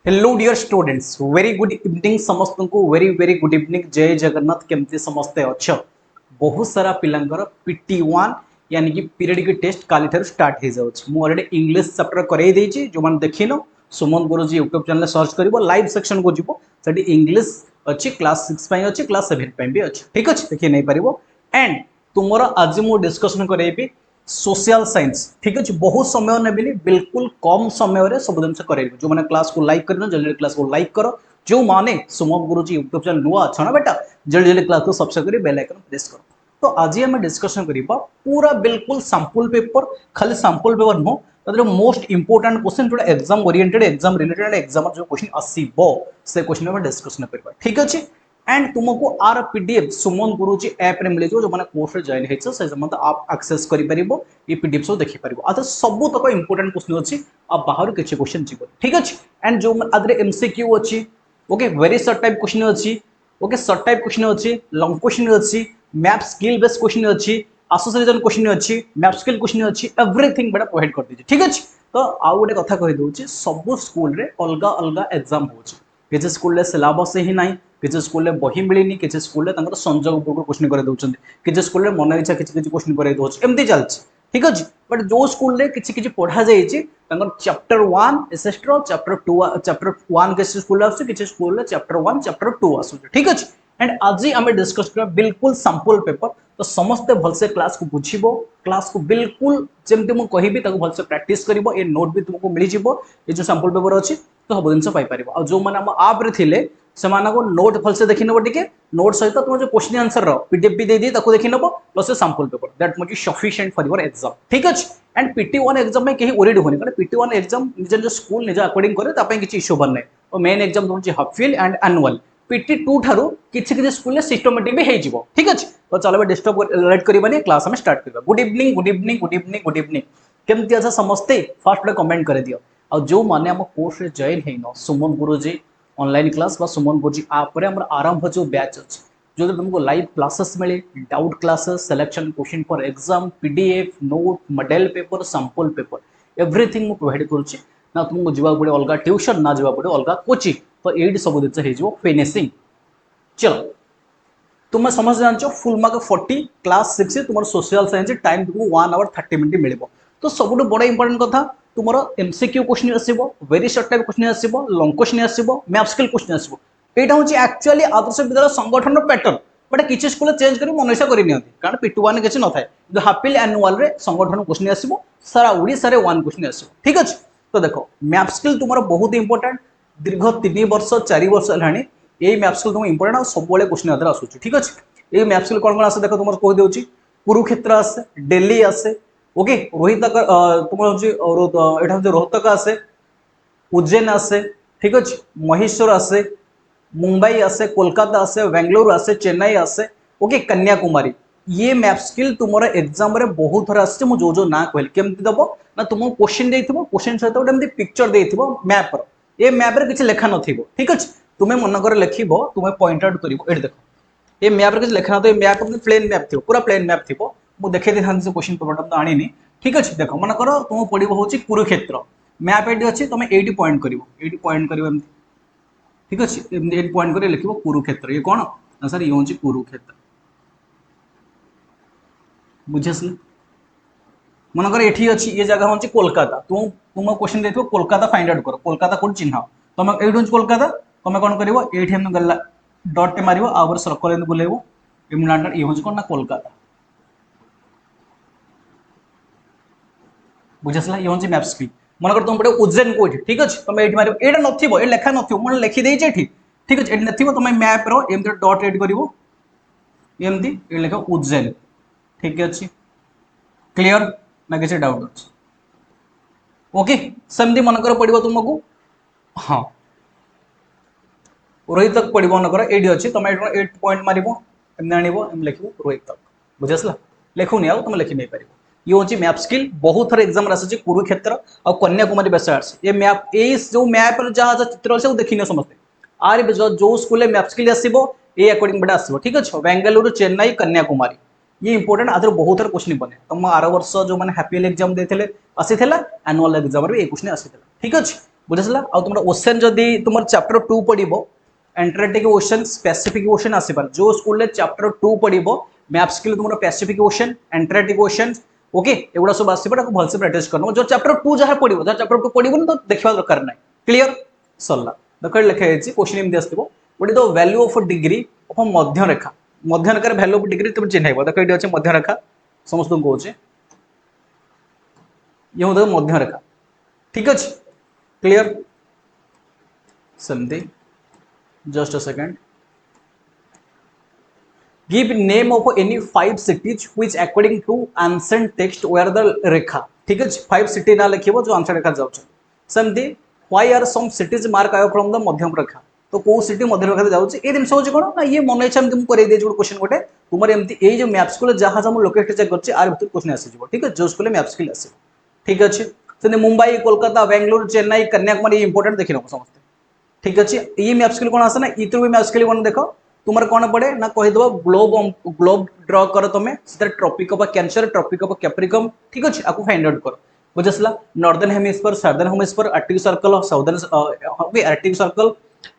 Hello dear students, very good evening समस्त को। Very very good evening. जय जगन्नाथ। केमती समस्ते अच्छ? बहुत सारा पिलांकर PT1 यानी कि पीरियडिक टेस्ट काली ठार स्टार्ट हो जाउछि। मु ऑलरेडी इंग्लिश चैप्टर करई देछि। जो मान देखिनो Suman Guruji YouTube channel search करिवो, लाइव सेक्शन को जीवो, सेठी इंग्लिश अछि, क्लास 6 पई अछि, क्लास 7 पई भी अछि। ठीक अछि, देखि नै परिवो। एंड तुमरो आज मु डिस्कशन करैबी सोशल साइंस। ठीक अच्छे, बहुत समय नेबिनी, बिल्कुल कम समय सब जिन कर। जो मैंने क्लास को लाइक कर जल्दी क्लास को लाइक कर। जो माने सुमन गुरुजी यूट्यूब चैनल नुआ अच्छा ना बेटा, जल्दी जल्दी क्लास को सब्सक्राइब कर बेल आइकन प्रेस करो। तो आज आम डिस्कशन करबा पूरा बिल्कुल सैंपल पेपर, खाली सैंपल पेपर नुह, तर मोस्ट इंपोर्टेंट क्वेश्चन जो exam oriented, exam related, exam जो क्वेश्चन आसीबो से क्वेश्चन में डिस्कशन करबा। ठीक अच्छे। एंड तुमको आर पीडीएफ सुमन गुरुजी ऐप रे मिले जो मैंने कोर्स रे जॉइन हेछ से मतलब आप एक्सेस करि परिबो। ये पीडीएफ सब देखि परिबो। आ सब तक इंपोर्टेंट क्वेश्चन अछि, आ बाहर किछि क्वेश्चन जीवो। ठीक अछि। एंड जो आदरे एमसीक्यू अछि, okay, very short type question अछि, ओके, शॉर्ट टाइप क्वेश्चन अछि, लॉन्ग क्वेश्चन अछि, मैप स्किल बेस्ड क्वेश्चन अछि, एसोसिएशन क्वेश्चन अछि, मैप स्किल क्वेश्चन अछि, एवरीथिंग बेटा प्रोवाइड कर दीजिए। ठीक अछि। तो आउ गोटे कथा कहि दउछि, सब स्कूल रे अलगा अलगा एग्जाम होछि। किसी स्कूल सिलेबस ही ना, किसी स्कूल बही मिलनी, किसी स्कूल संजोग क्वेश्चन कर दौरान, किसी स्कूल मन इच्छा किसी क्वेश्चन कर एमती चलती। ठीक अच्छे। बट जो स्कूल रे किसी पढ़ा जाइए चैप्टर 1 एसएसटी चैप्टर 1 किसी स्कूल किसी स्कूल चैप्टर 1 चैप्टर 2 आस। ठीक अच्छे। एंड आज आम डिस्कस करा बिल्कुल सैंपल पेपर। तो समस्ते भलसे क्लास को बुझिबो, क्लास को बिल्कुल जमती मु कहिबी ताको भलसे प्रैक्टिस करिवो। ए नोट भी तुमको मिल जिवो, ये जो सैंपल पेपर अछि तो सब जिन पाई परिबो। आ जो माने हम आप रे थिले सेमाना को नोट भलसे देखि नबो। टिके नोट सहित तुम जो क्वेश्चन आंसर रो पीडीएफ भी दे दी ताको देखि नबो, plus sample paper that much sufficient for your exam. ठीक अछि। एंड PT1 एग्जाम में कहीं ओरिड होनी, कारण PT1 एग्जाम निज निज स्कूल निज अकॉर्डिंग करे तापय किछि इश्यू बन नै। और मेन एग्जाम दोछि हाफ फिल एंड एनुअल। PT2 ठारू किछि किछि स्कूल सिस्टमैटिक भी हे जिवो। ठीक अछि। तो चलो डिस्टर्ब लेट करिबानी, क्लास हम स्टार्ट करबा। Good evening, good evening, good evening, good evening. केमति अच्छा समस्ते फर्स्ट कमेंट कर दियो। और जो माने हम कोर्स रे जॉइन हेनो सुमन गुरुजी ऑनलाइन क्लास बा सुमन गुरुजी आप आरंभ जो बैच अच्छे, जो तुमको लाइव क्लासेस मिले, doubt classes, selection question for exam, PDF, note, model paper, sample paper, everything मु प्रोवाइड करूची ना। तुमको जीवा पड़े अलग ट्यूशन ना, जीवा पड़े अलग कोचिंग। तो ये सब जिन हो फिनिशिंग। चलो तुम समझ जानो फुल मार्क 40 क्लास 6 तुम सोशल साइंस टाइम तुमको 1 आवर 30 मिनट मिले। तो सब बड़ा इंपोर्टेंट कथा तुम एमसीक्यू क्वेश्चन आसो, वेरी शॉर्ट टाइप क्वेश्चन आसो, लॉन्ग क्वेश्चन आसो, मैप स्किल क्वेश्चन आसो। यहाँ हूँ एक्चुअली आदर्श विद्यालय संगठन पैटर्न। बट किसी स्कूल चेंज कर मन इच्छा करनी, कारण PT1 किसी न था। हाफ इयरली एनुअल रे संगठन क्वेश्चन आसो, सारा ओडिशा रे 1 क्वेश्चन आसो। ठीक अच्छे। तो देखो मैप स्किल तुम बहुत इंपोर्टेंट। दीर्घ 3 वर्ष 4 वर्ष है ये मैप स्किल तुम इंपोर्टेंट, सब क्वेश्चन आदर आसूँ। ठीक अच्छे। ये मैप स्किल कौन कौन आसे देख तुम कह दूसरी, कुरुक्षेत्र आसे, दिल्ली आसे, ओके, रोहितक तुम हूँ रोहतक आसे, उज्जैन आसे, ठीक अच्छे, महेश्वर आसे, मुंबई आसे, कोलकाता आसे, बेंगलुरु आसे, चेन्नई आसे, ओके, कन्याकुमारी। ये मैप स्किल तुम एग्जाम रे बहुत थर आसे। जो जो ना कहली केमती दब ना, तुमको क्वेश्चन देइथिबो, क्वेश्चन सहित गोटे पिक्चर देइथिबो मैप रो। ये मैप रे किछि लेखा नथिबो। ठीक अच्छे। तुम्हें मन कर लिखिबो, तुम्हें पॉइंट आउट करिवो। एठी देखो ये मैप रे किछि लेखा न, मैप प्लेन मैप थी, पूरा प्लेन मैप थी। मुझे देखे दी था क्वेश्चन पेपर तो आनी। ठीक अच्छे। देख मन कर तुम पड़ो हूँ कुरुक्षेत्र मैप ये अच्छी, तुम ये पॉइंट कर, ये पॉइंट कर। ठीक अच्छे। ये पॉइंट कर लिख कुरुक्षेत्र। ये कौन ना सर, ये हूँ कुरुक्षेत्र। बुझे आसला। मनकर ये अच्छी ये जगह हूँ कोलकाता। तुम क्वेश्चन देखो कोलकाता फाइंड आउट कर, कोलकाता कौन चिन्ह तुम ये कोलकाता। तुम कौन कर ये गला डट मार आवर सर्कल बुलेब ये हूँ कौन ना कोलकाता। बुझाला। ये हूँ मैप स्किल। मनकर तुम पड़े उज्जैन कौट। ठीक अच्छे। तुम ये मार ये नथिबो, ये लेखा नथिबो, मैं लिखिदे। ठीक अच्छे। ये नथिबो तुम मैप रो एमती डट एड कर एमती ये लिख उज्जैन। ठीक अच्छे। क्लियर ना किसी डाउट अच्छे? ओके सेमती मनकर पड़ो तुमको हाँ रोहित तक पड़ो। मनकर ये अच्छी तुम 8 पॉइंट मार एम लिख रोहित तक। बुझाला। लिखुनि तुम लिखि नहीं पार। ये हूँ मैप स्किल। बहुत थर एग्जाम आसी कुरुक्षेत्र और कन्याकुमारी बेस आस। ये मैप ये जो मैप जहाँ चित्र अच्छे देखने समझते आर जो स्कूल मैप स्किल आसो ये अकॉर्डिंग बड़ा आसो। ठीक अच्छे। बेंगलुरु, चेन्नई, कन्याकुमारी ये इंपोर्टेंट आदर बहुत थर क्वेश्चन बने। तुम आर वर्ष जो मैंने हाफ इयरली एग्जाम देते आसी एनुअल एग्जाम ये क्वेश्चन आसी। ठीक अच्छे। बुझिसला आ तुम ओशन जदि तुम चैप्टर 2 पढ़िबो एंटार्क्टिक ओशन पैसिफिक ओशन आसीबार जो स्कूल रे चैप्टर 2 पढ़िबो मैप स्किल तुम Pacific ocean Antarctic ocean okay एगुड़ा सब आसीबो ताको भलसे प्रैक्टिस करनो जो चैप्टर 2 जहां पढ़िबो जहां चैप्टर 2 पढ़िबो तो देखिबा दरकार नै क्लियर सरला देखो लिखा है क्वेश्चन एमती आसथिबो what is the value of degree of मध्यरेखा मध्यरेखार वैल्यू ऑफ डिग्री तुम चिन्हैबो देखो एटी अछि मध्यरेखा समस्त को कहूचे ये होता मध्यरेखा ठीक अछि क्लियर समझे just a second give name of any 5 cities which according to ancient text were the रेखा ठीक है 5 सिटी ना लिखिबो जो आंसर रेखा जाउछ समझे why are some cities mark away from the मध्यम रेखा तो को सिटी मध्य रेखा जाउछ ए दिन सोच कोन ना ये मन इच्छा हम करे दे जो क्वेश्चन गोटे तुमर एमती ए जो मैप स्कूल जहां हम लोकेट चेक करछि आर भीतर क्वेश्चन आसी जिवो ठीक है जो स्कूल मैप स्किल आसी ठीक अछि से मुंबई कोलकाता बेंगलुरु चेन्नई कन्याकुमारी इंपोर्टेंट देखि नको समस्त ठीक अच्छे ये मैप स्किल कौन आसे ना इथु भी मैप स्किल कौन देख तुम कौन पड़े ना कहीदेव ग्लोब ड्र कर तुम से Tropic of Cancer Tropic of Capricorn ठीक अच्छे आपको फाइंड आउट कर बुझेसला northern hemisphere southern hemisphere Arctic Circle southern Arctic Circle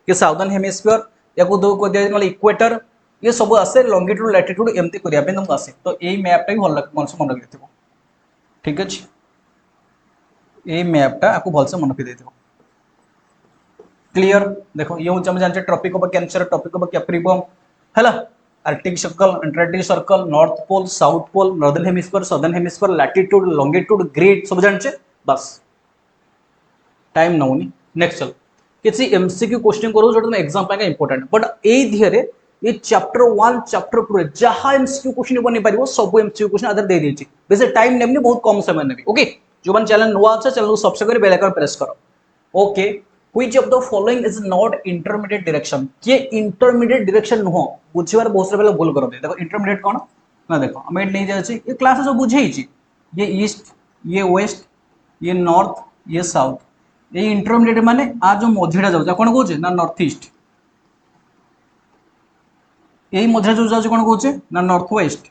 के साउदर्न हेमिस्फीयर या दो को दिया इक्वेटर ये सब आसे लॉन्गिट्यूड लैटिट्यूड एमती करिया पे तुमको आसे तो यही मैपटा भी भल मनसे मन रखि ठीक अच्छे यही मैपटा आपको भलसे मन रखि देथिबो क्लियर देखो ये हूँ जानते Tropic of Cancer Tropic of Capricorn है Arctic Circle Antarctic Circle North Pole South Pole northern hemisphere latitude longitude grid सब जानचे बस टाइम नौनी नेक्स्ट चल किसी एमसीक्यू क्वेश्चन करो जो तुम एग्जाम पाएगा इंपोर्टेंट बट ए धिरे ये चैप्टर 1 चैप्टर 2 जहां एमसीक्यू क्वेश्चन बनी पारिबो सब एमसीक्यू क्वेश्चन आदर दे देछि बेसे टाइम नेमनी बहुत कम समय नेबी ओके जो मन चैनल नुआ আছে चैनल को सब्सक्राइब कर बेल आइकन प्रेस करो okay Which of the following is not intermediate direction? ये intermediate direction नुह बुझिबार बहुत सारा भूल करते देखो intermediate कौन ना देखो हम नहीं जाए ये क्लास सब बुझे ये ईस्ट ये वेस्ट ये नॉर्थ ये साउथ ये इंटरमीडिएट माने आ जो मझीटा जाउ कौन कहूचे ना नॉर्थ ईस्ट यही मझीरा जो जाउ कौन कहूचे ना नॉर्थ वेस्ट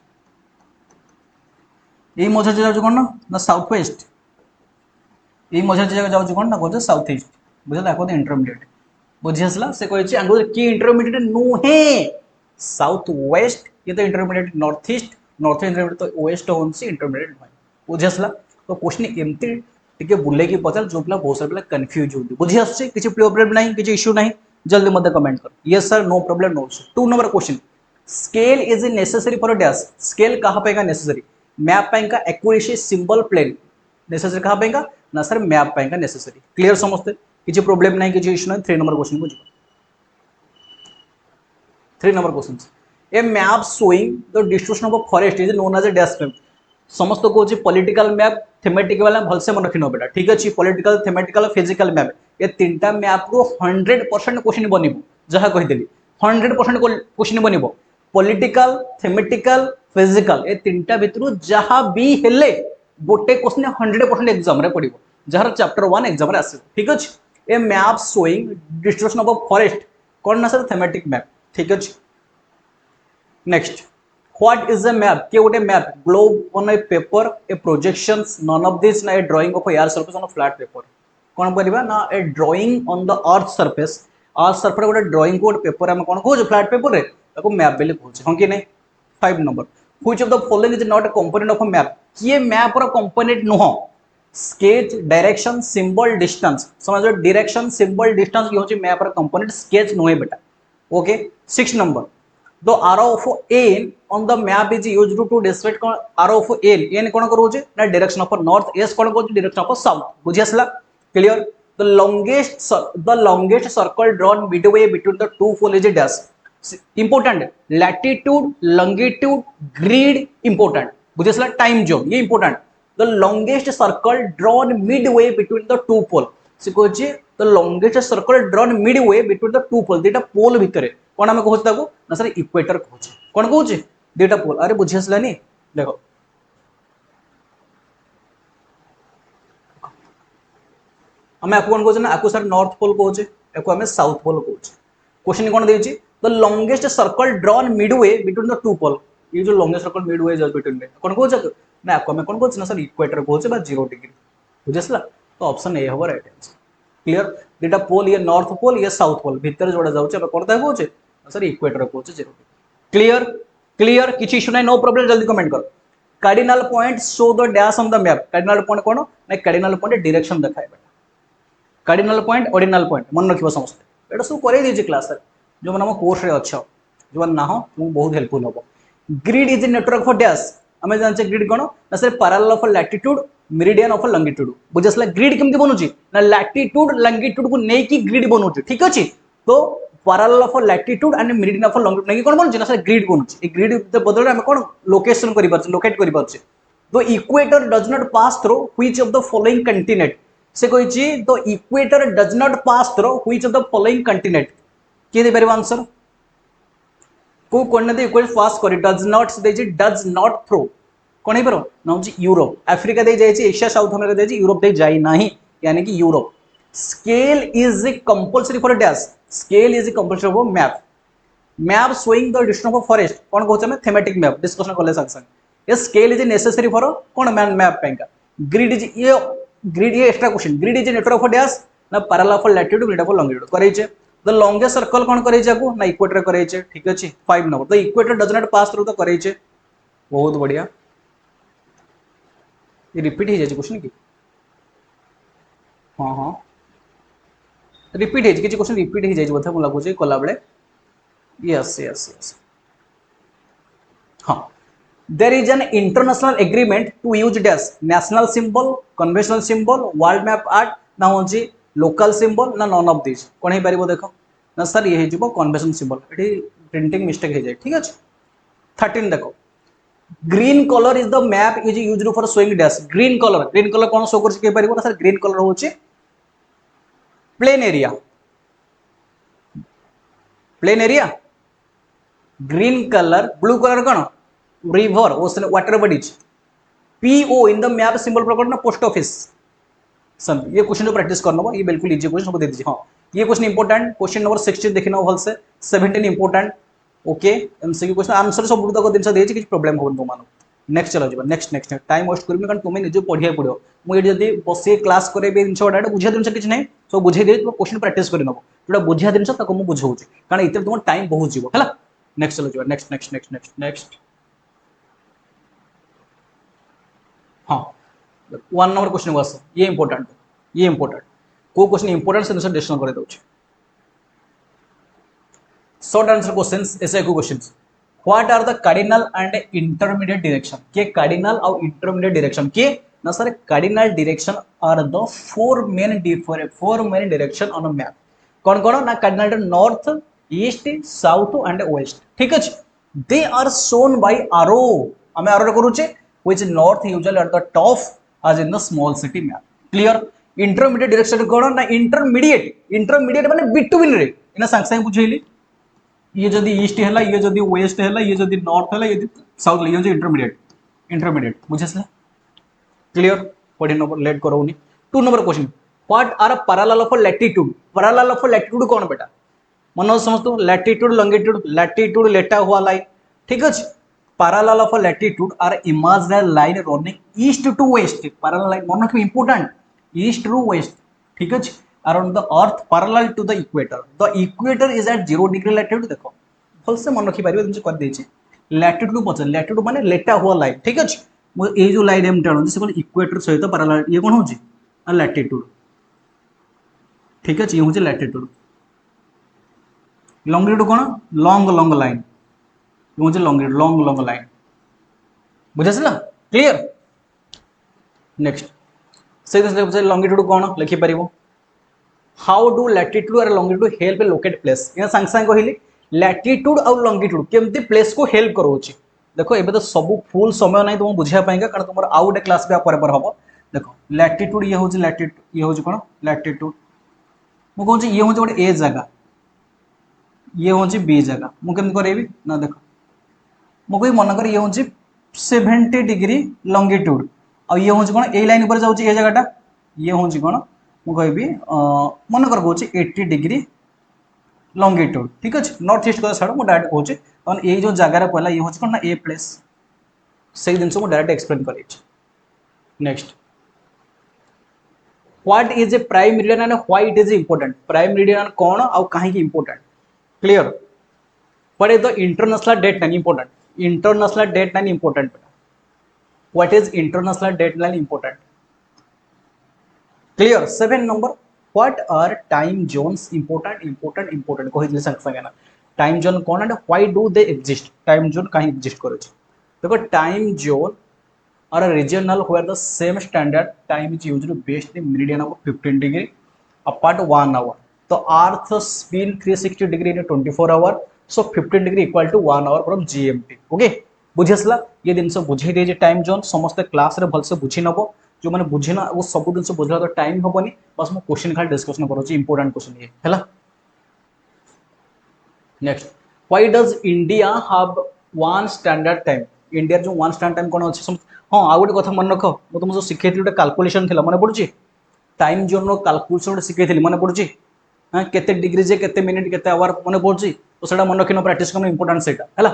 यही मझीरा जाउ कौन ना साउथ वेस्ट यही मझीरा जाउ कौन ना कहूचे साउथ ईस्ट बुझला को इंटरमीडिएट बुझी आसला से कहछि आंगो की इंटरमीडिएट नुहे साउथ वेस्ट ये तो इंटरमीडिएट नॉर्थ ईस्ट इंटरमीडिएट तो वेस्ट होनसी इंटरमीडिएट नुहे बुझी आसला तो क्वेश्चन एमती टिके बुले की पचार जो पिला बहुत सारा पिला कंफ्यूज होती बुझी आछे किछि प्रॉब्लम नहीं किछि इश्यू नहीं जल्दी मत कमेंट कर yes sir no problem no issue 2 number question scale is necessary for dash scale कहां पे का नेसेसरी मैप पे का एक्यूरेसी सिंबल प्लेन नेसेसरी कहां पे का ना सर मैप पे का नेसेसरी क्लियर समझते किसी प्रॉब्लम नहीं किसी इश्यू नहीं 3 नंबर क्वेश्चन को 3 number question a map showing the distribution of forest is known as a dash map समस्त को पॉलिटिकल मैप थेमेटिक वाला भलसे मन रखिनो बेटा ठीक अछि पॉलिटिकल थेमेटिकल फिजिकल मैप ये तीनटा मैप को 100% क्वेश्चन बनिबो जहां कहि देली 100% क्वेश्चन बनिबो पॉलिटिकल थेमेटिकल फिजिकल ये तीनटा भितरु जहां भी हेले गोटे क्वेश्चन 100% एग्जाम रे पडिबो जहां चैप्टर 1 एग्जाम रे आसे ठीक अछि a map showing distribution of forest कौन ना सर थेमेटिक मैप ठीक अछि next what is a map के गोटे map globe on a paper a projections none of this ना a drawing of air surface on a flat paper कौन परिबा ना a drawing on the earth surface गोटे drawing को paper हम कौन कहू फ्लैट पेपर रे ताको मैप बेले कहू हां कि नहीं 5 number which of the following is not a component of a map ये मैप रो कंपोनेंट नुह स्केच डायरेक्शन सिंबल डिस्टेंस समझ डायरेक्शन सिंबल डिस्टेंस ये होची मैप रा कंपोनेंट स्केच नुहे बेटा okay 6 number the arrow of n on the map is used to describe arrow of n कोन करूचे ना डायरेक्शन ऑफ नॉर्थ s कोन कहू डायरेक्शन ऑफ साउथ बुझी आसला clear the longest circle drawn midway between the two pole is a dash important latitude longitude grid important बुझी आसला time zone ये important the longest circle drawn midway between the two pole से कहछि the longest circle drawn midway between the two pole देटा पोल भितरे कोन हम कहछ ताको ना sir equator कहछ कोन कहछ देटा पोल अरे बुझि आसलानी देखो हम आपको कोन कहछ ना आपको सर नॉर्थ पोल कहछ एको हम साउथ पोल कहछ क्वेश्चन कोन देछि the longest circle drawn midway between the two pole ये जो longest circle midway is between कोन कहछ ना आपको मैं कौन कहछ ना सर इक्वेटर कहछ बा 0 डिग्री बुझिसला तो ऑप्शन ए हबो राइट आंसर क्लियर दुटा पोल ये नॉर्थ पोल ये साउथ पोल भितर जोड़ा जाउचे अब कोन कहूचे सर इक्वेटर कहूचे जीरो क्लियर क्लियर किछि इशू नै नो प्रॉब्लम जल्दी कमेंट करो cardinal point show the dash on the map cardinal point कोन ना कार्डिनल पॉइंट डायरेक्शन देखाइबा कार्डिनल पॉइंट ऑर्डिनल पॉइंट मन रखिबो समस्त एटा सब करे दिजे क्लास जो मन हम कोर्स रे अच्छा जो ना हो मु बहुत हेल्पफुल होबो grid is a network for dash हमें जानचे ग्रिड कोन ना sir parallel of latitude meridian of longitude बुझसला ग्रिड केमती बनउची ना लैटिट्यूड लॉन्गिट्यूड को नै की ग्रिड बनउची ठीक अछि तो parallel of latitude and meridian of longitude नै की कोन बनउची ना सर ग्रिड बनउची ए ग्रिड बदले हम कोन लोकेशन करि पाछ लोकेट करि पाछ तो equator does not pass through which of the following continent से कहिछि तो equator does not pass through which of the following continent के दे परबो आंसर को कोन दे इक्वेटर पास करि डज नॉट से देछि डज नॉट थ्रू कोन हे परबो ना होछि यूरोप अफ्रीका दे जाइछि एशिया साउथ अमेरिका दे जाइछि यूरोप दे जाई नाही यानी कि Europe scale is a compulsory for dash scale is a compulsory for map map showing the distance of forest कोन कहउछ हम थीमेटिक मैप डिस्कशन करले संग ये स्केल इज नेसेसरी फॉर कोन मैन मैप पेंका ग्रिड ये extra question grid is network of dash ना parallel for latitude grid for longitude करैछे द लॉन्गेस्ट सर्कल कोन करैछे को ना इक्वेटर करैछे ठीक अछि 5 number the equator does not pass through the करैछे बहुत बढ़िया ये रिपीट हो जाए क्वेश्चन की हाँ हाँ रिपीट है किसी क्वेश्चन रिपीट हो जाए बोधे मुझे लगुच कला बेले यस यस यस हाँ there is an international agreement to use dash national symbol conventional symbol world map आर्ट ना होची लोकल सिंबल ना नॉन ऑफ दिस कोन हे परिबो देखो ना सर ये हेजिबो कन्वेंशन सिंबल एठी प्रिंटिंग मिस्टेक हो जाए ठीक है 13 देखो green colour is the map is used for showing dash green colour कोन शो करछि के परिबो ना सर ग्रीन कलर होची plain area green colour blue colour कौन रिवर ओशन वाटर बॉडीज पीओ इन द मैप सिंबल प्रकार ना पोस्ट ऑफिस सन ये क्वेश्चन जो प्रैक्टिस करना ये बिल्कुल इजी क्वेश्चन सबको दे दीजिए हाँ ये क्वेश्चन इंपोर्टेंट क्वेश्चन नंबर 16 देखना भल से 17 important okay MCQ question answer सब गुरुतक दिन देछि किछ प्रॉब्लम होबन तुम नेक्स्ट चलो जीवा नेक्स्ट नेक्स्ट टाइम वेस्ट करबे कारण तुम निजे पढ़िया पड़ो मुझे जदी बसे क्लास करे बे जिंस गुडा बुझिया जिंस किछ नै सब बुझे दे तो क्वेश्चन प्रैक्टिस कर नबो जोटा बुझिया जिंस ताको मु बुझाउची कारण इते तुम टाइम बहुत जीवो हला नेक्स्ट चलो जीवा next next next next next हां 1 नंबर क्वेश्चन को आस ये इंपोर्टेंट को क्वेश्चन इंपोर्टेंट से आंसर डिस्कशन करे दोछ शॉर्ट आंसर क्वेश्चंस ऐसे को questions what are the cardinal and intermediate direction के कार्डिनल और इंटरमीडिएट डायरेक्शन के ना sir cardinal direction are the four main direction on a map कौन कौन ना cardinal north east south and west ठीक है दे आर शोन बाय आरो हमें आरो करूचे which north usually at the top as in the small city map clear intermediate direction कौन ना इंटरमीडिएट माने बिटवीन रे इना संग संग बुझेली ये जदी ईस्ट हैला ये जदी वेस्ट हैला ये जदी नॉर्थ हैला ये साउथ ये जो इंटरमीडिएट बुझेसला क्लियर पढ़ी नंबर लेट करोनी 2 number question what are parallel of latitude कौन बेटा मन समझतो लैटिट्यूड लेटा हुआ लाइन ठीक है parallel of latitude are imaginary line running east to west parallel line मन रखिबो इंपोर्टेंट ईस्ट टू वेस्ट ठीक है around the earth parallel to the equator is at 0 degree latitude देखो भल से मन रखि पारिबे तुम कर देछि लैटिट्यूड पछन लैटिट्यूड माने लेटा हुआ लाइन ठीक अछि मो ए जो लाइन हम टाणु से कोन इक्वेटर सहित पैरेलल ये कोन होछि लैटिट्यूड ठीक अछि ये होछि लैटिट्यूड लॉन्गिट्यूड कोन लॉन्ग लाइन ये होछि लॉन्गिट्यूड लॉन्ग लाइन बुझासला क्लियर नेक्स्ट से लॉन्गिट्यूड कोन लिखि पारिबो हाउ डू लैटिट्यूड और लॉन्गिट्यूड हेल्प लोकेट प्लेस या संग संग कहली लैटिट्यूड और लॉन्गिट्यूड केमती प्लेस को हेल्प करोछि देखो एबे तो सब फुल समय नै तुम बुझिया पाएंगे कारण तुमर आउ डे क्लास पे पर हबो देखो लैटिट्यूड ये होछि लैटिट्यूड ये होछि कोन लैटिट्यूड मु कहूँ ये होछि गोटे ए जगह ये होछि बी जगह मु केमती करेबी ना देखो मु कोइ मन कर ये होछि 70 डिग्री लॉन्गिट्यूड और ये होछि कोन ए लाइन ऊपर जाउछि ए जगहटा ये होछि कोन मु कहबी मन कर कहूँ 80 डिग्री लॉन्गिट्यूड ठीक अच्छे नॉर्थ ईस्ट छाड़ मुझे डायरेक्ट कहूँ तहन ये जो जगार पहला ये हूँ कौन ना ए प्लेस से जिन मुझे डायरेक्ट एक्सप्लेन कर next what is a prime meridian and why it is important prime meridian कौन आउ कहीं important clear what is the international date line important international date line important what is international date line important clear 7 number what are time zones important कहि संग संगे ना time zone कौन and why do they exist time zone कहीं exist करे देखो time zone or a regional where the same standard time is used based in meridian of 15 degree apart 1 hour. So earth spin 360 degree in a 24 hour. So 15 degree equal to 1 hour from GMT. Okay? बुझेसला ये दिन से बुझे दे जे time zone समस्त class रे भलसे बुझी नबो जो माने बुझिना वो सब दिन से बुझला तो टाइम हबनी बस मो क्वेश्चन खाली डिस्कशन करूची इंपोर्टेंट क्वेश्चन ये हैला next why does India have one standard time India जो वन स्टैंडर्ड टाइम कोन अछि हाँ आ गोटे कथा मन रख मुझे तुमको शिखी गोटे काल्कुलेसन थी मन पड़ी टाइम जोन काल्कुलेसन गोटे शिखी मन पड़ी हाँ केते डिग्री जे केते मिनिट केते आवर मन पड़ी तो सेटा मन रखिन प्रैक्टिस करना इंपोर्टेंट सेटा हैला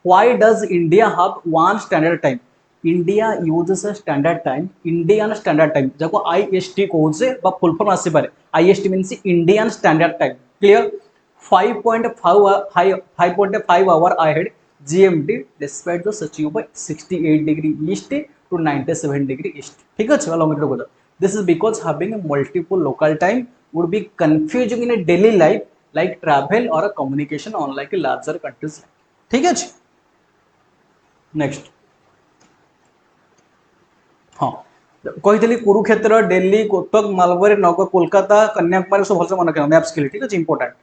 why does India have one standard time India uses a standard time Indian standard time जाको आईएसटी कहूचे बा फुल फॉर्म आसी पारे IST means Indian standard time clear 5.5 hour ahead GMT despite the achieved by 68 degree east to 97 degree east ठीक है longitude को this is because having a multiple local time would be confusing in a daily life like travel or a communication unlike a larger countries ठीक है next हाँ कही कुरुक्षेत्र दिल्ली कटक मालबारी नगर कोलकाता कन्याकुमारी सब भलसे मन रखना मैप्स के लिए ठीक है इंपोर्टेंट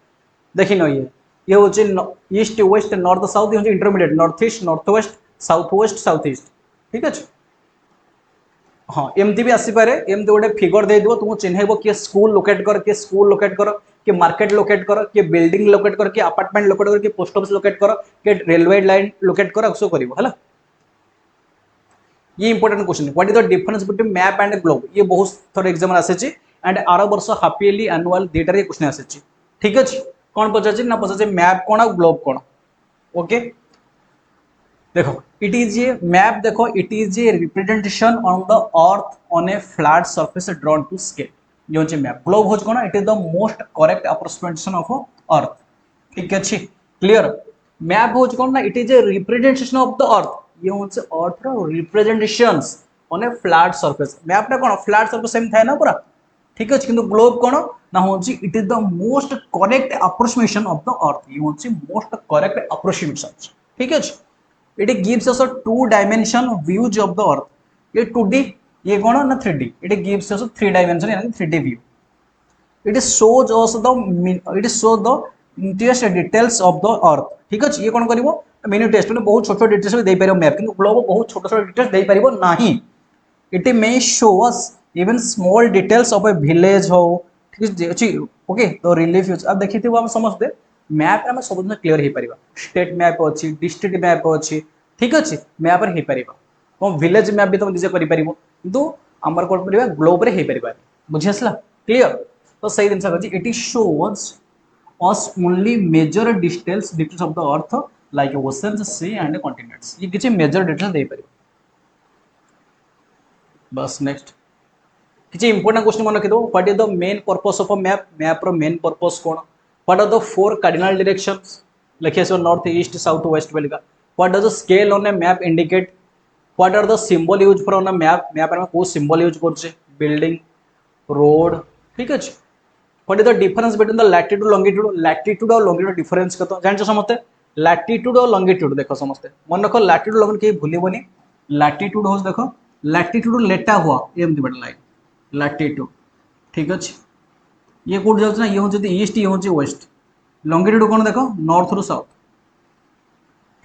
देखी न ये हूँ ईस्ट वेस्ट नॉर्थ साउथ ये intermediate north east north west south east ठीक अच्छे हाँ एमती भी आसीपे एमती गोटे फिगर दे तुमको चिन्हब किए स्कूल लोकेट कर किए स्कूल लोकेट कर किए मार्केट लोकेट कर किए बिल्डिंग लोकेट कर किए अपार्टमेंट लोकेट कर किए पोस्ट ऑफिस लोकेट कर किए रेलवे लाइन लोकेट कर सब कर ये important question what is the difference between map and globe ये बहुत थोड़ा एग्जाम आसी एंड आर वर्ष हाफ इयरली एनुअल दुटार क्वेश्चन आसी ठीक अच्छे कौन पचार ना पचार मैप कौन आ ग्लोब कौन ओके देखो इट इज ए मैप देखो it is a representation on the earth on a flat surface drawn to scale ये होचे मैप ग्लोब होच कोन it is the most correct approximation of earth ठीक अच्छे क्लियर मैप होच कोन ना it is a representation of the earth ये होचे अर्थ रो representations on a flat surface map टा कोन फ्लैट सरफेस सेम थाए ना पूरा ठीक अच्छे किंतु ग्लोब कोन ना होची it is the most correct approximation of the earth ये होची मोस्ट करेक्ट अप्रोक्सीमेशन ठीक अच्छे it gives us a two dimension views of the earth ये 2D ये कौन ना 3D it gives us a 3 dimension यानी 3D view it shows us the interest details of the earth ठीक है ये कौन करिवो मिनी टेस्ट में बहुत छोट छोट डिटेल्स दे पारिबो मैप किंतु ग्लोब बहुत छोट छोट डिटेल्स दे पारिबो नाही it may show us even small details of a village हो ठीक है ओके तो रिलीफ अब देखिथिबो हम समझते मैप में सब क्लीयर हो पार स्टेट मैप अच्छी डिस्ट्रिक्ट मैप अच्छी ठीक अच्छे मैप हो पार तुम विलेज मैप भी तुम निजे कर कि आमर कौन कर ग्लोब रे हो पार बुझी आसला क्लीयर तो सही जिन it shows us only major details of the earth like ocean sea and continents ये किसी मेजर डिटेल्स दे पार बस नेक्स्ट किसी इंपोर्टेंट क्वेश्चन मन रखी दो what is the main purpose of a map map रो मेन पर्पस कौन What are the 4 cardinal directions? Like here, north, east, south, west. What does the scale on a map indicate? What are the symbol used for on a map? Map में कोई symbol use करते हैं? Building, road, ठीक है? What is the difference between the latitude, longitude? Latitude और longitude difference का तो जानते समझते? Latitude और longitude देखो समझते? मन रखो latitude longitude के भूले बनी. Latitude हो देखो. Latitude लेटा हुआ ये हम दिखाते लाइन. Latitude, ठीक है? ये कौट जाऊँ ना ये हूँ ईस्ट ये हूँ वेस्ट लंगिट्यूड कौन देख नॉर्थ रु साउथ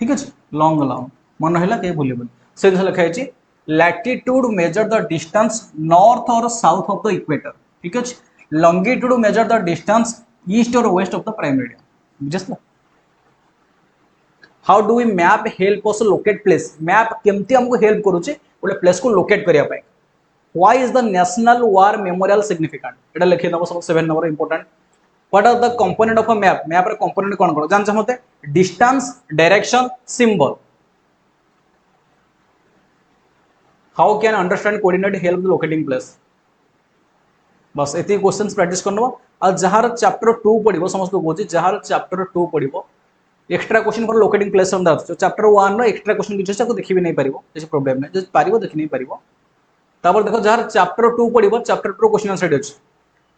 ठीक अच्छे लंग लंग मन रहा कहीं भूल से लिखाई latitude measure the distance north और साउथ ऑफ द इक्वेटर ठीक अच्छे longitude measure the distance east और west of the prime meridian बुझे how do we map help us locate place map केमती हमको हेल्प करुचे गोटे प्लेस को लोकेट करने Why is the National War Memorial significant? इटा लिखिए दबो सब 7 number important What are the component of a map? Map रे कंपोनेंट कौन करो जान समझते distance direction symbol How can understand coordinate help the locating place? बस ये क्वेश्चन प्रैक्टिस करनवा आ जहार चैप्टर 2 पड़ो समस्त कहूँ जहार चैप्टर 2 पड़ो extra question for locating place on the earth chapter 1 रो एक्स्ट्रा क्वेश्चन किसी देखि भी नहीं पारिबो किसी प्रॉब्लम नहीं जब पारिबो देखि नहीं पारिबो तापर देखो जहार चैप्टर 2 पड़ो चैप्टर 2 क्वेश्चन आंसर अछि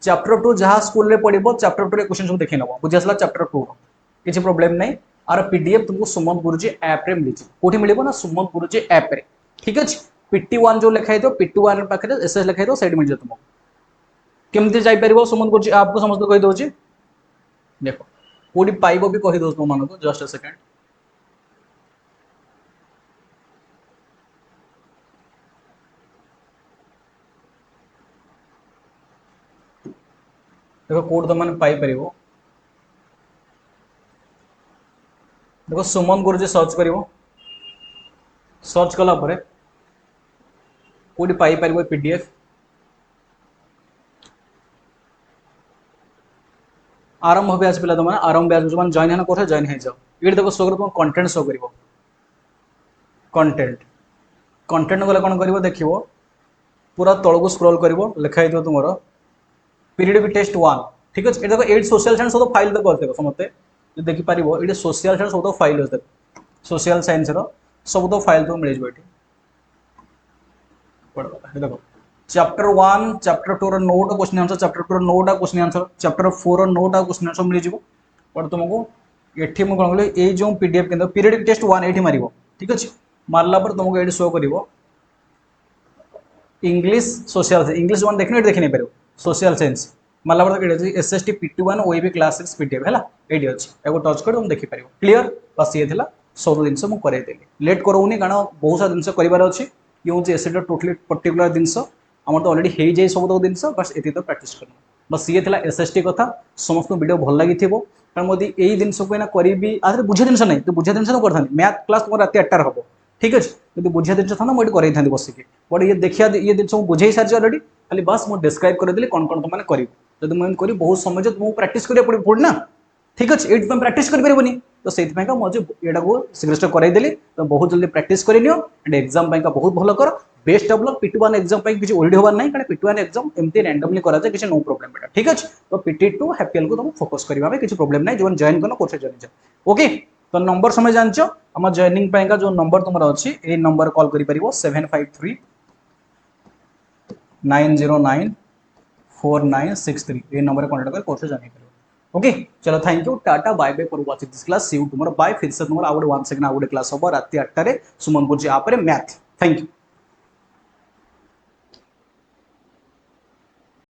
चैप्टर 2 जहां स्कूल रे पड़ो चैप्टर 2 रे क्वेश्चन सब देखि नबो बुझि आसला चैप्टर 2 रो किसी प्रॉब्लम नहीं आर पीडीएफ तुमको सुमंत गुरुजी ऐप रे मिली कोठी मिलिबो ना सुमंत गुरुजी ऐप रे ठीक अछि PT1 जो लिखाई दो PT1 पाखरे एसएस लिखाई दो साइड मिल जे तुमको केमती जाई परिबो सुमंत गुरुजी आपको समस्त कहि दोची देखो कोडी पाइबो भी कहि दो तुम मानको जस्ट अ सेकंड देखो कोड तो माने पाई परिबो देखो सुमंत गुरुजी सर्च करिवो सर्च कला परे कोडी पाई परिबो पीडीएफ आरंभ बैच पिला तो माने आरंभ बैच जो माने जॉइन हना कोठे जॉइन हे जाओ ये देखो शो करो कंटेंट शो करिवो कंटेंट कंटेंट गला कोन करिवो देखिवो पूरा तळको स्क्रॉल करिवो लिखा हितो तुमरो पीरियड टेस्ट 1 ठीक अछि ए देखो 8 सोशल साइंस तो फाइल देखो देखो समते जो देखि परिवो ए सोशल साइंस तो फाइल अछि सोशल साइंस रो सब तो फाइल तो मिल जबो पढ़ो देखो चैप्टर 1 चैप्टर 2 रो नोट क्वेश्चन आंसर चैप्टर 2 रो नोट क्वेश्चन आंसर चैप्टर 4 रो नोट क्वेश्चन आंसर मिल जिवो पर तुमको एठी म कोन ए जो पीडीएफ केंद्र पीरियड टेस्ट 1 एठी मारिवो ठीक अछि मारला पर तुमको एठी शो करिवो इंग्लिश सोशल इंग्लिश वन देखने देखि नहीं पारो सोशल साइंस मारला पर एठी अछि SST PT1 OAB class 6 PDF हैला एठी अछि एगो टच कर तुम देखि पारिवो क्लियर बस ये थिला सब दिन मु करे देली लेट करोनी कारण बहुत सा दिन करिवार अछि ये हूँ एसएसटी टोटली पर्टिकुलर दिन आम तो अलरेडी हो जाए सब तक जिन बस ये तो प्राक्ट कर बस ये थी एसएसटी कथा समस्त वीडियो भल लगी कारण मुझे यही जिन को करी आधे बुझे जिन नहीं तो बुझे जिन कर मैथ क्लास तुम रात 8 हम ठीक अच्छे जो बुझे जिन था मुझे कर बसिक बट ये देखिए ये जिन बुझे सारी अलरेडी खाली बस मुझे डिस्क्राइब करदेली कौन कौन तुमने कर करी बहुत समय तुमको प्राक्ट करा पड़े ना ठीक अच्छे ये तुम प्राक्ट कर तो से मुझे यहाँ को शीघ्र करदेली तो बहुत जल्दी प्राक्ट कर एंड एग्जाम बहुत भल कर best of luck PT1 exam किसी ओल्ड होबार नहीं कारण PT1 एग्जाम एमती रैंडमली करा जाए किसी नो प्रॉब्लम बेटा ठीक अच्छे तो PT2 हैप्पीएल को तुम फोकस करबा किसी प्रॉब्लम नहीं जो जॉइन करना कोर्स जॉइन ओके तो नंबर समय जानछ हम जॉइनिंग पाएगा जो नंबर तुम अच्छी ए नंबर कॉल करि परिबो 753 909 4963 ए नंबर कांटेक्ट कर कोर्स जॉइन करिवो ओके चलो thank you tata bye bye for watching this class see you tomorrow bye फिर से तुम out one second out class होबो रात 8 रे सुमन गुरुजी आप रे मैथ थैंक यू